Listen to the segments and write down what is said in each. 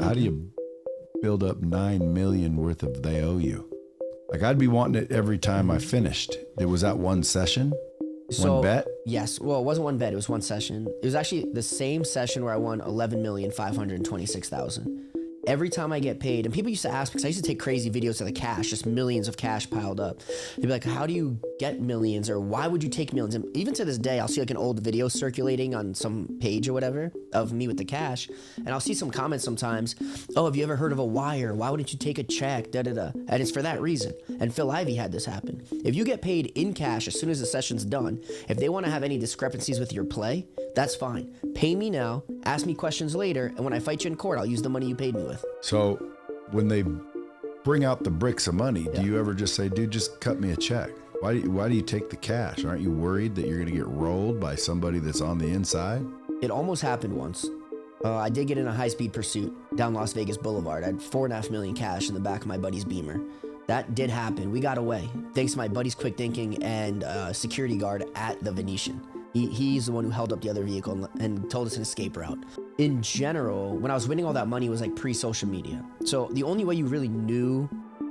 How do you build up 9 million worth of they owe you? Like I'd be wanting it every time I finished. There was that one session, one bet. Yes. Well, it wasn't one bet. It was one session. It was actually the same session where I won 11,526,000. Every time I get paid, and people used to ask, because I used to take crazy videos of the cash, just millions of cash piled up. They'd be like, how do you get millions, or why would you take millions? And even to this day, I'll see like an old video circulating on some page or whatever of me with the cash, and I'll see some comments sometimes, oh, have you ever heard of a wire? Why wouldn't you take a check? Da da da. And it's for that reason. And Phil Ivey had this happen. If you get paid in cash as soon as the session's done, if they want to have any discrepancies with your play, that's fine. Pay me now, ask me questions later, and when I fight you in court, I'll use the money you paid me with. So when they bring out the bricks of money, do you ever just say, dude, just cut me a check? Why do you take the cash? Aren't you worried that you're going to get rolled by somebody that's on the inside? It almost happened once. I did get in a high-speed pursuit down Las Vegas Boulevard. I had $4.5 million cash in the back of my buddy's Beamer. That did happen. We got away, thanks to my buddy's quick thinking and security guard at the Venetian. He's the one who held up the other vehicle and told us an escape route. In general, when I was winning all that money, it was like pre-social media. So the only way you really knew,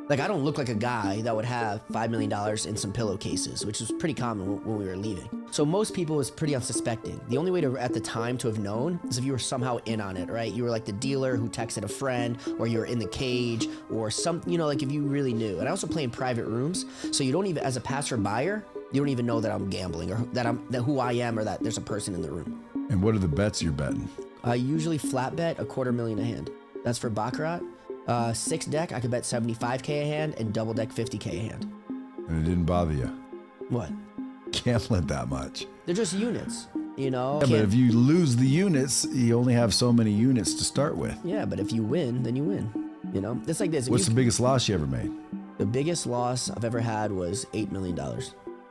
like I don't look like a guy that would have $5 million in some pillowcases, which was pretty common when we were leaving. So most people was pretty unsuspecting. The only way to, at the time, to have known is if you were somehow in on it, right? You were like the dealer who texted a friend, or you were in the cage, or some, like if you really knew. And I also play in private rooms, so you don't even, as a passer buyer, you don't even know that I'm gambling, or that who I am, or that there's a person in the room. And what are the bets you're betting? I usually flat bet $250,000 a hand. That's for Baccarat. 6 deck, I could bet $75K a hand, and double deck $50K a hand. And it didn't bother you? What? Gambling that much. They're just units, Yeah, but if you lose the units, you only have so many units to start with. Yeah, but if you win, then you win. It's like this. What's the biggest loss you ever made? The biggest loss I've ever had was $8 million.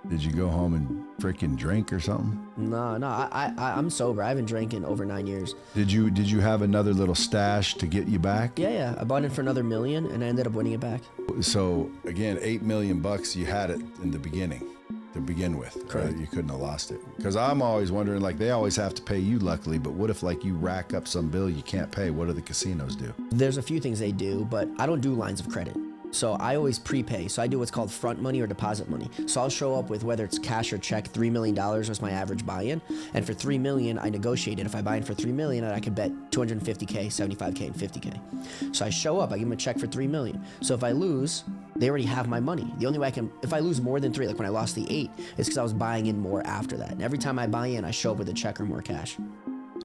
Did you go home and freaking drink or something? No, I'm sober. I haven't drank in over 9 years. Did you have another little stash to get you back? Yeah. I bought in for another $1 million, and I ended up winning it back. So again, $8 million you had it in the beginning to begin with. Correct. Right? You couldn't have lost it. Because I'm always wondering, like they always have to pay you, luckily, but what if like you rack up some bill you can't pay? What do the casinos do? There's a few things they do, but I don't do lines of credit. So I always prepay. So I do what's called front money or deposit money. So I'll show up with, whether it's cash or check, $3 million was my average buy-in. And for $3 million, I negotiated. If I buy in for $3 million, I could bet $250K, $75K, and $50K. So I show up, I give them a check for $3 million. So if I lose, they already have my money. The only way if I lose more than 3, like when I lost the 8, it's because I was buying in more after that. And every time I buy in, I show up with a check or more cash.